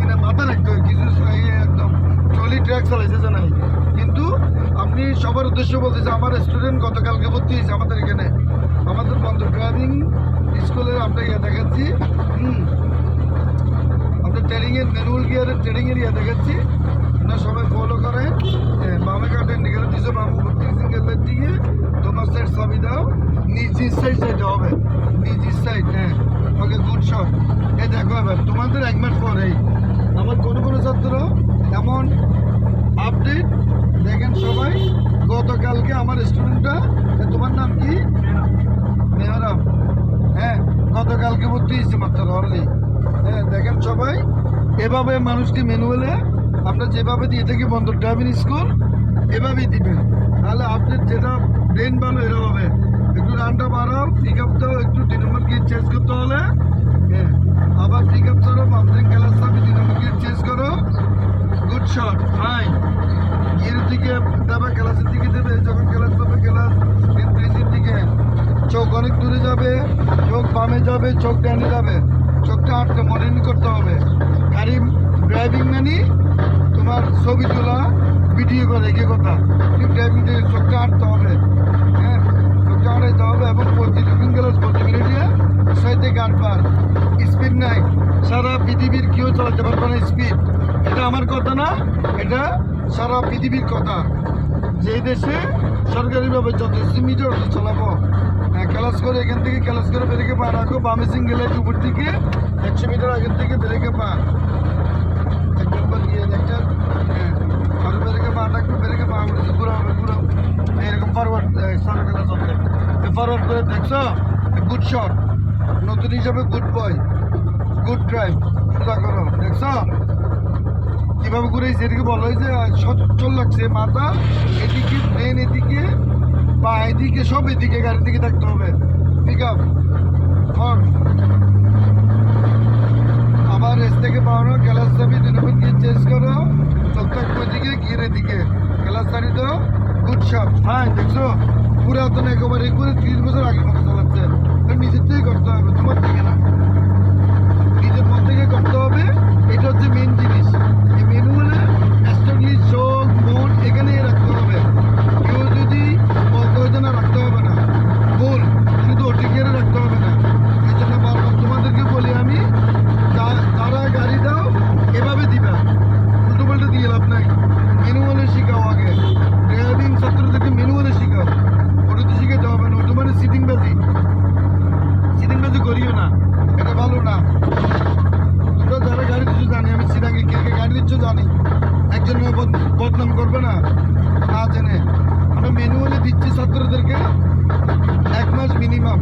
এনে মাথা রাখতে হয় কিছু একদম ট্রলি ট্র্যাক চালাইছে নাই। কিন্তু আপনি সবার উদ্দেশ্য বলতেছে আমার স্টুডেন্ট গতকালকে ভর্তি হয়েছে আমাদের এখানে, আমাদের বন্ধ ড্রাইভিং স্কুলের আমরা দেখাচ্ছি। আমরা ট্রেনিংয়ের ম্যানুয়াল গিয়ারের ট্রেনিংয়ের দেখাচ্ছি, আপনারা সবাই ফলো করেন। বামে কাটেন নিকেলে দিছো বামু সিঙ্গেলের দিকে তোমার সাইড চাবি দাও, নিচের সাইড যেতে হবে, নিচের সাইড। হ্যাঁ, ওকে গুড শট। এই দেখো এবার তোমাদের 1 মাস পরেই আমার কোনো ছাত্র এমন আপডেট দেখেন সবাই। গতকালকে আমার স্টুডেন্টটা, তোমার নাম কি? মেহরাব। হ্যাঁ, গতকালকে ভর্তি হয়েছে মাত্র অলরেডি। হ্যাঁ, দেখেন সবাই এভাবে মানুষকে ম্যানুয়ালে আমরা যেভাবে দিয়ে থাকি বন্দর ড্রাইভিং স্কুল এভাবেই দিবেন, তাহলে আপডেট যেটা ব্রেন ভালো এরা হবে। একটু রানটা বাড়াও, পিক আপ দাও, একটু 2 নম্বর গিয়ে চেঞ্জ করতে হলে হ্যাঁ আবার পিক আপ করো, পাম্পিং ক্লাস চাবি 2 নম্বর গিয়ে চেঞ্জ করো, গুড শট। ফাইন, গিয়ের দিকে দেবে, ক্লাসের দিকে দেবে, যখন ক্লাস যাবে ক্লাস ব্রিজের দিকে চোখ অনেক দূরে যাবে, চোখ বামে যাবে, চোখ ডানে যাবে, চোখটা আটকে মনিটরিং করতে হবে। গাড়ি ড্রাইভিং মানে তোমার ছবি তোলা ভিডিও করে একে কথা, ঠিক ড্রাইভিং চোখটা আটতে হবে। হ্যাঁ, চোখটা আটাইতে হবে এবং প্রতিদিন ক্লাস 40 মিনিটে 6 থেকে 8 বার। স্পিড নাই, সারা পৃথিবীর কেউ চালাতে পারবে না স্পিড। এটা আমার কথা না, এটা সারা পৃথিবীর কথা। যে দেশে সরকারিভাবে যত মিটার চালাবো, ক্লাস করে এখান থেকে ক্লাস করে ব্রেকে পা রাখো, বামে সিঙ্গেলের উপর দিকে 100 মিটার আগের থেকে ব্রেকে পা 1 নম্বর গিয়ে দেখছেন। হ্যাঁ, আর ব্রেকে পা রাখবে, ব্রেকে পা উঠেছে, ঘুরাও এরকম ফরওয়ার্ড সারা ক্লাস হবে। ফরওয়ার্ড করে দেখছো, গুড শট। নতুন হিসাবে গুড বয়, গুড ড্রাইভ, সোজা করো। দেখছো কিভাবে ঘুরেছে? এদিকে বলা হয়েছে সচ্ছল লাগছে, মাথা এদিকে, ব্রেন এদিকে, বা এদিকে, সব এদিকে গাড়ির দিকে থাকতে হবে। পিক আপ আবার এস থেকে পাওয়ানো, ক্লাস চাবি 2 নম্বর গিয়ে চেঞ্জ করো, চোখ থাকবে ওইদিকে, গিয়ে এদিকে ক্লাস চাবি দাও, গুড শট। হ্যাঁ, দেখছো পুরাতন একেবারে করে 30 বছর আগে মতো চালাচ্ছে। নিজের থেকেই করতে হবে, তোমার থেকে না, নিজের মন থেকে করতে হবে। এটা হচ্ছে মেন জিনিস। এই ম্যানুয়ালে এস্টাবলিশ চোখ মন এখানে রাখতে হবে। কেউ যদি বলতে হইতে না রাখতে হবে না, ভুল, শুধু ওটিকেরে রাখতে হবে না। এই জন্য বারবার তোমাদেরকে বলি আমি, তারা গাড়ি দাও এভাবে দিবা, উল্টো পাল্টা দিয়ে লাভ নাই। ম্যানুয়ালে শিখাও আগে, ড্রাইভিং ছাত্রদেরকে ম্যানুয়ালে শিখাও। ওটাতে শিখাতে হবে না, ওটা মানে সিটিং বাজি করিও না, এটা ভালো না। তোমরা যারা গাড়ি দিচ্ছ জানি, আমি সিরাঙ্গে কে কে গাড়ি দিচ্ছ জানি, একজন বদনাম করবে না না জেনে। আমরা ম্যানুয়ালি দিচ্ছি ছাত্রদেরকে 1 মাস মিনিমাম।